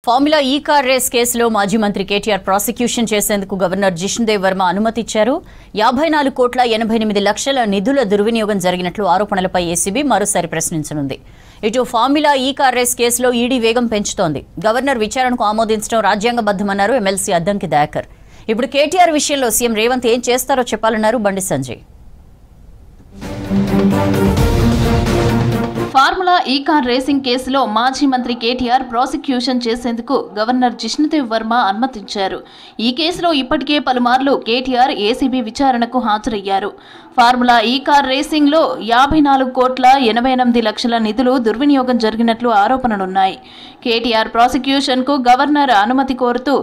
Formula ఈ car race కేసులో మాజీ మంత్రి కేటీఆర్ ప్రాసిక్యూషన్ చేసేందుకు గవర్నర్ జిష్ణుదేవ్ వర్మ అనుమతి ఇచ్చారు. 54,88,00,000 నిధుల దుర్వినియోగం జరిగినట్లు ఆరోపణలపై ఏసీబీ మరోసారి ప్రశ్నించనుంది. ఇటు ఫార్ములా ఈ కార్ రేస్ కేసులో ఈడీ వేగం పెంచుతోంది. గవర్నర్ విచారణకు ఆమోదించడం రాజ్యాంగబద్ధమన్నారు ఎమ్మెల్సీ అద్దంకి దయాకర్. ఇప్పుడు కేటీఆర్ విషయంలో సీఎం రేవంత్ ఏం చేస్తారో చెప్పాలన్నారు బండి సంజయ్. ఫార్ములా ఈ కార్ రేసింగ్ కేసులో మాజీ మంత్రి కేటీఆర్ ప్రాసిక్యూషన్ చేసేందుకు గవర్నర్ జిష్ణుదేవ్ వర్మ అనుమతించారు. ఈ కేసులో ఇప్పటికే పలుమార్లు కేటీఆర్ ఏసీబీ విచారణకు హాజరయ్యారు. ఫార్ములా ఈ కార్ రేసింగ్ లో 54,88,00,000 నిధులు దుర్వినియోగం జరిగినట్లు ఆరోపణలున్నాయి. కేటీఆర్ ప్రాసిక్యూషన్ కు గవర్నర్ అనుమతి కోరుతూ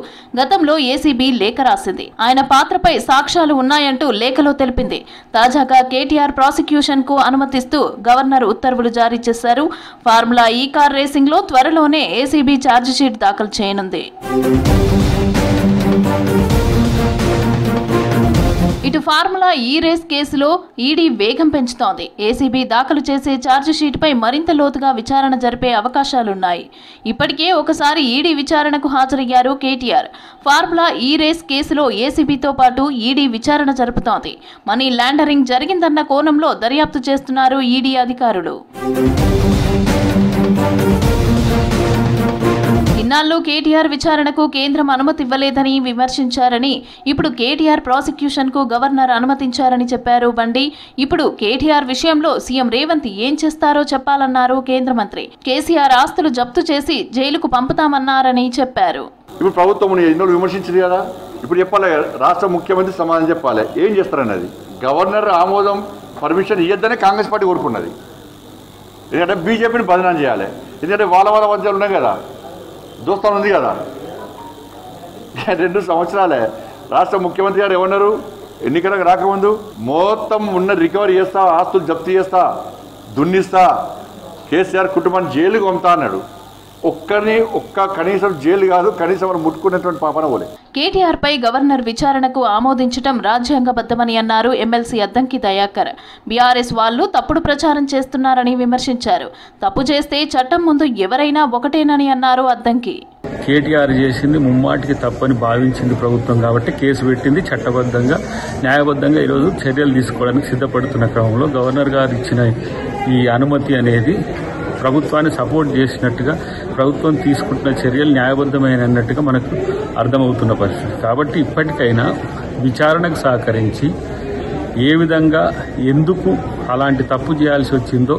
గతంలో ఏసీబీ లేఖ రాసింది. ఆయన పాత్రపై సాక్ష్యాలు ఉన్నాయంటూ లేఖలో తెలిపింది. తాజాగా కేటీఆర్ ప్రాసిక్యూషన్ కు అనుమతిస్తూ గవర్నర్ ఉత్తర్వులు జారీ చేశారు. ఫార్ములా ఈ కార్ రేసింగ్ లో త్వరలోనే ఏసీబీ ఛార్జిషీట్ దాఖలు చేయనుంది. ఇటు ఫార్ములా ఈ రేస్ కేసులో ఈడీ వేగం పెంచుతోంది. ఏసీబీ దాఖలు చేసే ఛార్జిషీట్ పై మరింత లోతుగా విచారణ జరిపే అవకాశాలున్నాయి. ఇప్పటికే ఒకసారి ఈడీ విచారణకు హాజరయ్యారు కేటీఆర్. ఫార్ములా ఈ రేస్ కేసులో ఏసీబీతో పాటు ఈడీ విచారణ జరుపుతోంది. మనీ లాండరింగ్ జరిగిందన్న కోణంలో దర్యాప్తు చేస్తున్నారు ఈడీ అధికారులు. ఇన్నాళ్ళు కేటీఆర్ విచారణకు కేంద్రం అనుమతి ఇవ్వలేదని విమర్శించారని, ఇప్పుడు కేటీఆర్ ప్రాసిక్యూషన్ కు గవర్నర్ అనుమతించారని చెప్పారు బండి. ఇప్పుడు కేటీఆర్ విషయంలో సీఎం రేవంత్ ఏం చేస్తారో చెప్పాలన్నారు కేంద్ర మంత్రి. కేసీఆర్ ఆస్తులు జప్తు చేసి జైలుకు పంపుతామన్నారని చెప్పారు. ఇప్పుడు ప్రభుత్వం విమర్శించింది కదా, ఇప్పుడు చెప్పాలి, రాష్ట్ర ముఖ్యమంత్రి సమాధానం చెప్పాలి, ఏం చేస్తారన్నది. గవర్నర్ ఆమోదం పర్మిషన్ ఇవ్వద్దనే కాంగ్రెస్ పార్టీ కోరుకున్నది. ఎందుకంటే బీజేపీని బదనాం చేయాలి. ఎందుకంటే వాళ్ళ మధ్యలో ఉన్నాయి కదా, దోస్తాను ఉంది కదా. 2 సంవత్సరాలే రాష్ట్ర ముఖ్యమంత్రి గారు ఏమన్నారు, ఎన్నికలకు రాకముందు మొత్తం ఉన్న రికవరీ చేస్తా, ఆస్తులు జప్తు చేస్తా, దున్నిస్తా, కేసీఆర్ కుటుంబాన్ని జైలుకు పంపుతా అన్నాడు. కనీసం జైలు కాదు, కనీసం వాళ్ళు ముట్టుకున్నటువంటి పాపన పోలే. కేటీఆర్ పై గవర్నర్ విచారణకు ఆమోదించడం రాజ్యాంగబద్ధమని అన్నారు ఎమ్మెల్సీ అద్దంకి దయాకర్. బీఆర్ఎస్ వాళ్లు తప్పుడు ప్రచారం చేస్తున్నారని విమర్శించారు. తప్పు చేస్తే చట్టం ముందు ఎవరైనా ఒకటేనని అన్నారు అద్దంకి. కేటీఆర్ చేసింది ముమ్మాటికి తప్పని భావించింది ప్రభుత్వం కాబట్టి కేసు పెట్టింది. చట్టబద్ధంగా న్యాయబద్ధంగా ఈరోజు చర్యలు తీసుకోవడానికి సిద్ధపడుతున్న క్రమంలో గవర్నర్ గారు ఇచ్చిన ఈ అనుమతి అనేది ప్రభుత్వాన్ని సపోర్ట్ చేసినట్టుగా, ప్రభుత్వం తీసుకుంటున్న చర్యలు న్యాయబద్ధమైనట్టుగా మనకు అర్థమవుతున్న పరిస్థితి. కాబట్టి ఇప్పటికైనా విచారణకు సహకరించి ఏ విధంగా ఎందుకు అలాంటి తప్పు చేయాల్సి వచ్చిందో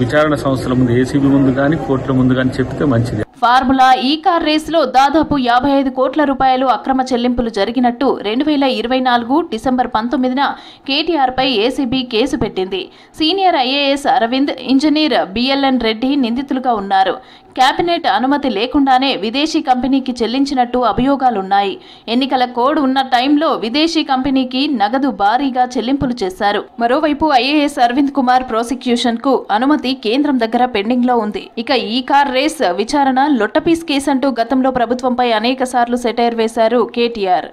విచారణ సంస్థల ముందు, ఏసీబీ ముందు కానీ కోర్టుల ముందు కానీ చెప్తే మంచిది. ఫార్ములా ఈ కార్ రేసులో దాదాపు 55 కోట్ల రూపాయలు అక్రమ చెల్లింపులు జరిగినట్టు 2024 డిసెంబర్ 19న కేటీఆర్ పై ఏసీబీ కేసు పెట్టింది. Senior IAS Aravind, engineer BLN Reddy నిందితులుగా ఉన్నారు. కేబినెట్ అనుమతి లేకుండానే విదేశీ కంపెనీకి చెల్లించినట్టు అభియోగాలున్నాయి. ఎన్నికల కోడ్ ఉన్న టైంలో విదేశీ కంపెనీకి నగదు భారీగా చెల్లింపులు చేశారు. మరోవైపు ఐఏఎస్ అరవింద్ కుమార్ ప్రాసిక్యూషన్ కు అనుమతి కేంద్రం దగ్గర పెండింగ్ లో ఉంది. ఇక ఈ కార్ రేస్ విచారణ లొట్టపీస్ కేసు అంటూ గతంలో ప్రభుత్వంపై అనేక సార్లు సెటైర్ వేశారు కేటీఆర్.